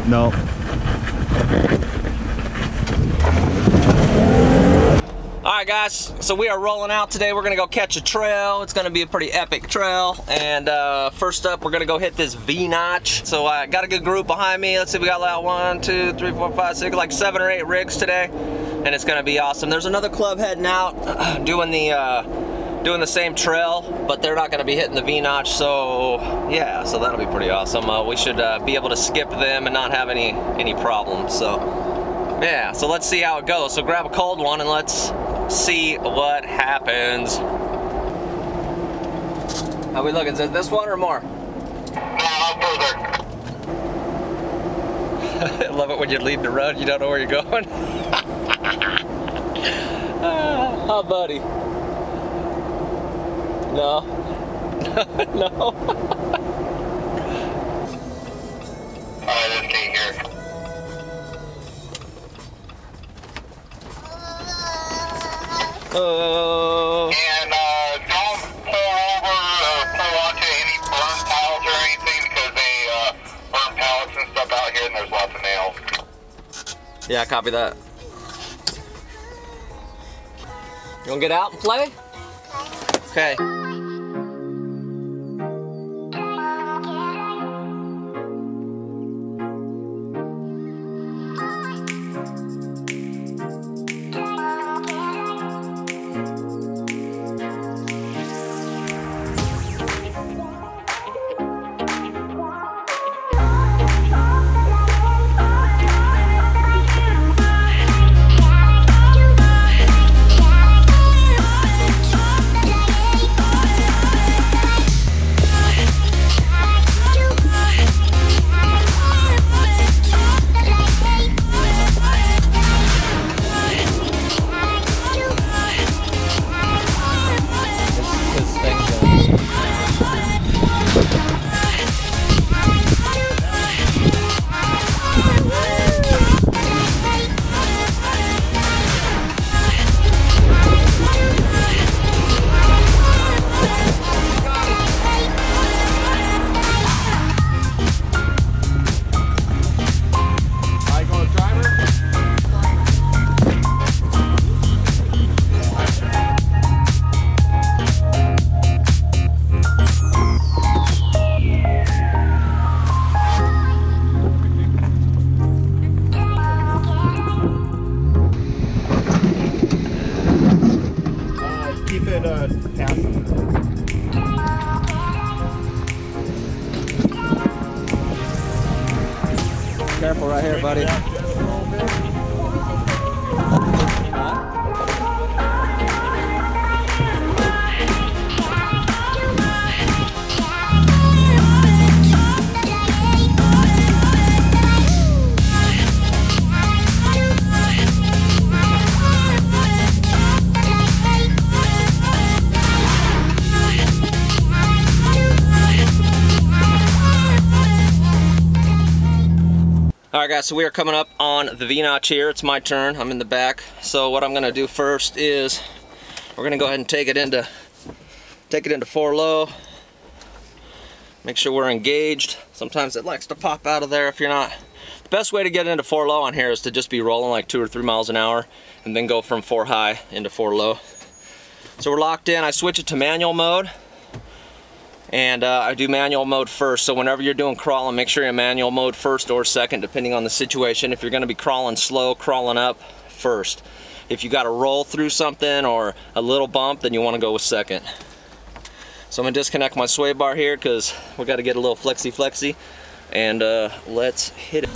No. Alright guys, so we are rolling out today. We're gonna go catch a trail. It's gonna be a pretty epic trail. And first up, we're gonna go hit this V-notch. So I got a good group behind me. Let's see, we got like 1, 2, 3, 4, 5, 6, like 7 or 8 rigs today. And it's gonna be awesome. There's another club heading out doing the same trail, but they're not gonna be hitting the V-notch. So yeah, so that'll be pretty awesome. We should be able to skip them and not have any problems. So yeah, so let's see how it goes. So grab a cold one and let's see what happens. How we looking? Is it this one or more? No, further. I love it when you're leading the road, you don't know where you're going. Oh, buddy. No. No. Alright, let's see here. And don't pull over or pull onto any burn pallets or anything because they burn pallets and stuff out here and there's lots of nails. Yeah, copy that. You wanna get out and play? Okay. Careful right here, buddy. Alright guys, so we are coming up on the V-notch here. It's my turn. I'm in the back. So what I'm gonna do first is we're gonna go ahead and take it into 4 low. Make sure we're engaged. Sometimes it likes to pop out of there if you're not. The best way to get into 4 low on here is to just be rolling like 2 or 3 miles an hour and then go from 4 high into 4 low. So we're locked in. I switch it to manual mode. And I do manual mode first, so whenever you're doing crawling, make sure you're in manual mode first or second, depending on the situation. If you're going to be crawling slow, crawling up first. If you got to roll through something or a little bump, then you want to go with second. So I'm going to disconnect my sway bar here because we got to get a little flexy, and let's hit it.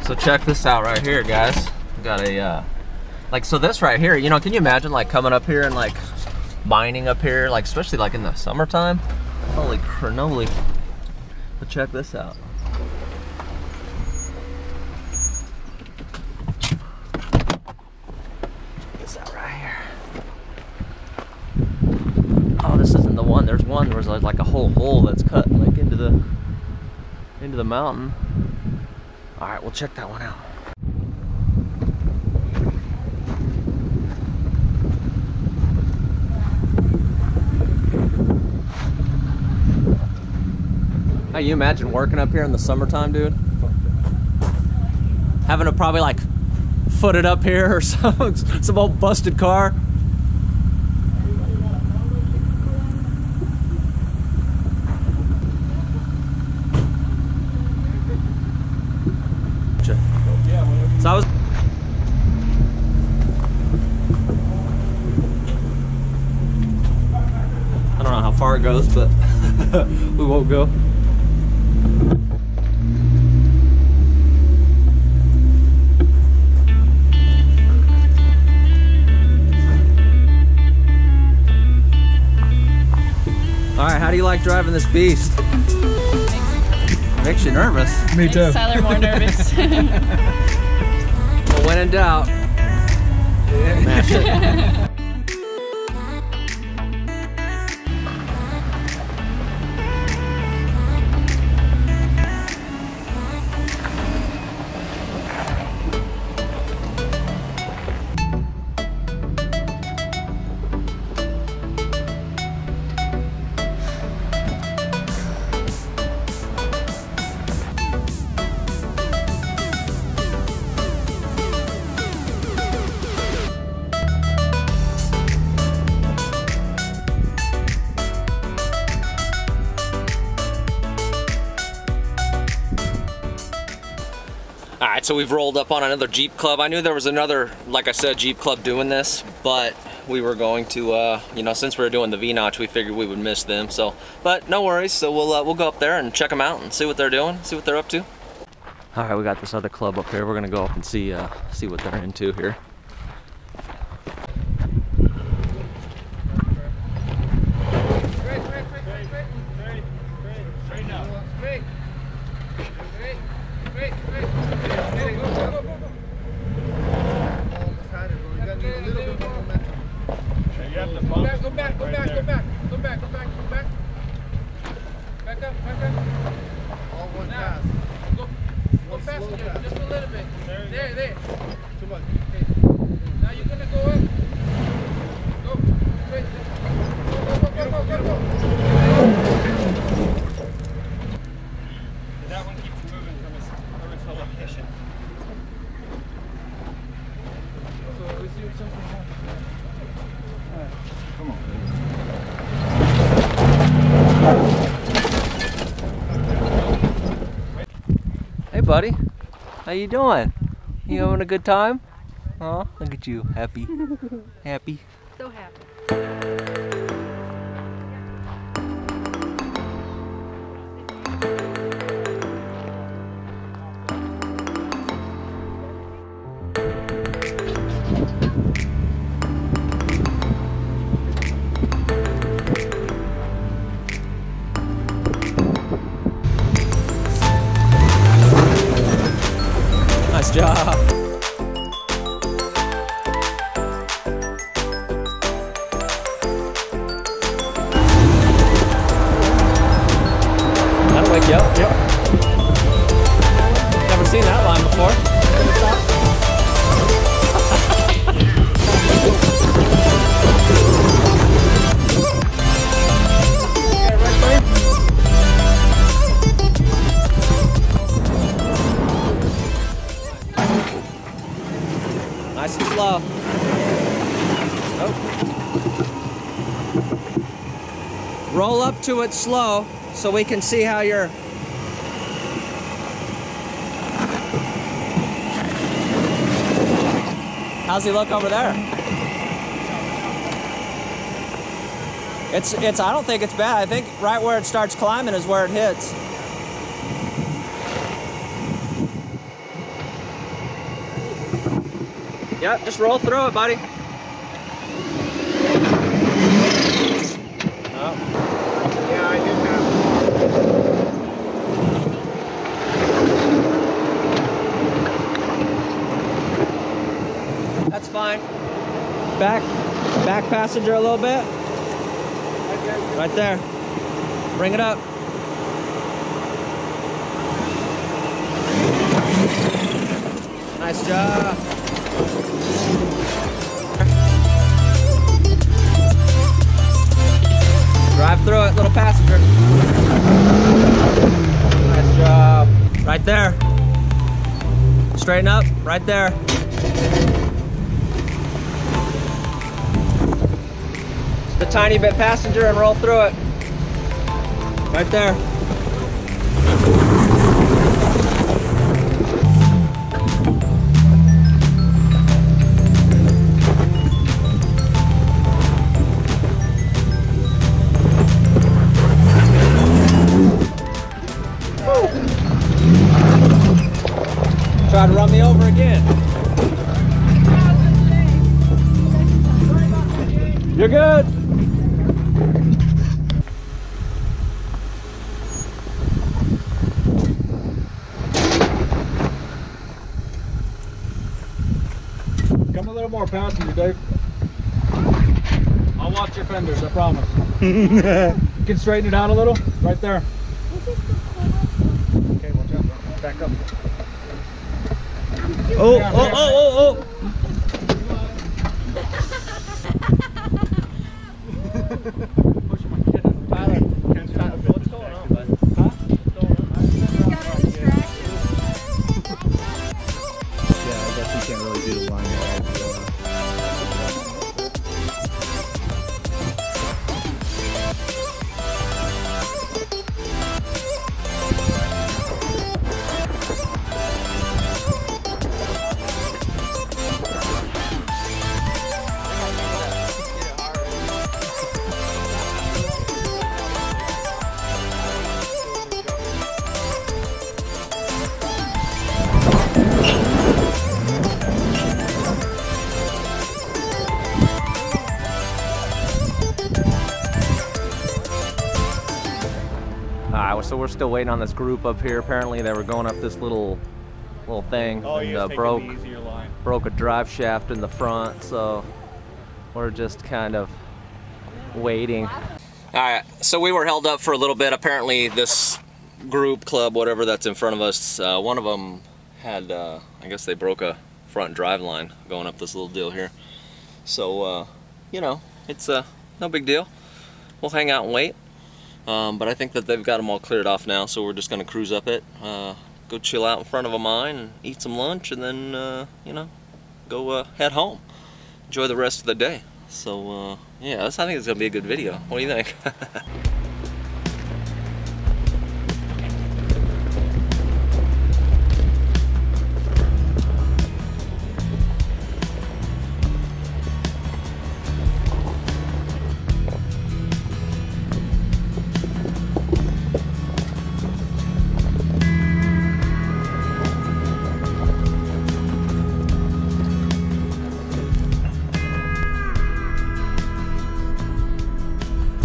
So check this out right here, guys. We got a like, so this right here, you know, can you imagine like coming up here and like mining up here, like especially like in the summertime? Holy cannoli. But check this out. Check this out right here. Oh, this isn't the one. There's one where there's like a whole hole that's cut like into the mountain. All right, we'll check that one out. Now you imagine working up here in the summertime, dude? Having to probably like foot it up here or some old busted car. So I was. I don't know how far it goes, but we won't go. All right, how do you like driving this beast? Makes you nervous. Me too. Makes Tyler more nervous. But when in doubt, mash it. Alright, so we've rolled up on another Jeep club. I knew there was another, like I said, Jeep club doing this, but we were going to, you know, since we were doing the V-notch, we figured we would miss them. So, but no worries. So we'll go up there and check them out and see what they're doing, see what they're up to. Alright, we got this other club up here. We're gonna go up and see what they're into here. Hey buddy, how you doing? You having a good time? Oh, look at you, happy. Happy. So happy. Nice job. That'll wake you up. Yep. Never seen that line before. Nice and slow. Oh. Roll up to it slow so we can see how you're. How's he look over there? It's I don't think it's bad. I think right where it starts climbing is where it hits. Yep, just roll through it, buddy. Oh. Yeah, I did have. That's fine. Back passenger a little bit. Right there. Bring it up. Nice job. Drive through it, little passenger. Nice job. Right there. Straighten up, right there. Just a tiny bit passenger and roll through it. Right there. Try to run me over again. You're good. Come a little more passenger, Dave. I'll watch your fenders, I promise. You can straighten it out a little, right there. Okay, watch out. Back up. Oh, Yeah, oh, oh, oh, oh. Pushing my kid up. Tyler, what's going on, bud? Huh? What's going on? Got a distraction. Yeah, I guess you can't really do the line yet. So we're still waiting on this group up here. Apparently they were going up this little thing and broke a drive shaft in the front, so we're just kind of waiting. All right, so we were held up for a little bit. Apparently this group, club, whatever that's in front of us, one of them had, I guess they broke a front drive line going up this little deal here. So, you know, it's no big deal. We'll hang out and wait. But I think that they've got them all cleared off now, so we're just going to cruise up it, go chill out in front of a mine and eat some lunch, and then, you know, go head home. Enjoy the rest of the day. So, yeah, I think it's going to be a good video. What do you think?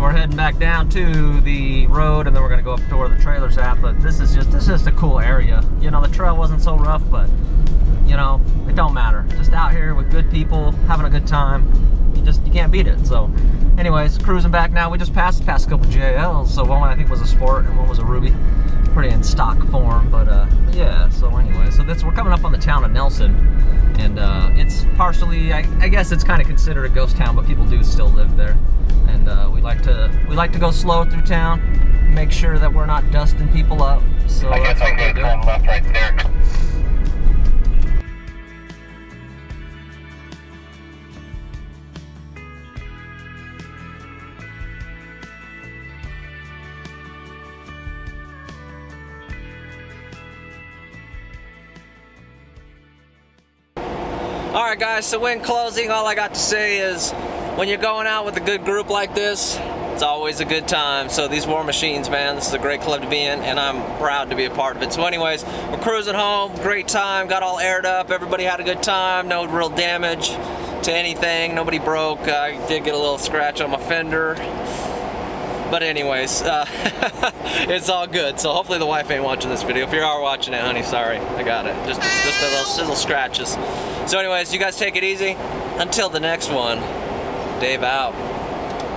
We're heading back down to the road, and then we're gonna go up to where the trailer's at. But this is just a cool area. You know, the trail wasn't so rough, but you know, it don't matter. Just out here with good people, having a good time. You can't beat it. So, anyways, cruising back now. We just passed a couple JLs. So one I think was a Sport, and one was a Ruby. Pretty in stock form, but yeah. So anyway, so we're coming up on the town of Nelson, and it's partially, I guess it's kind of considered a ghost town, but people do still live there. And we like to go slow through town, make sure that we're not dusting people up. So I guess I could turn left right there. Alright guys, so in closing, all I got to say is when you're going out with a good group like this, It's always a good time. So these War Machines, man, this is a great club to be in, and I'm proud to be a part of it. So anyways, we're cruising home, great time, got all aired up, everybody had a good time, no real damage to anything, nobody broke. I did get a little scratch on my fender. But anyways, it's all good. So hopefully the wife ain't watching this video. If you are watching it, honey, sorry, I got it. Just a little sizzle scratches. So anyways, you guys take it easy. Until the next one, Dave out.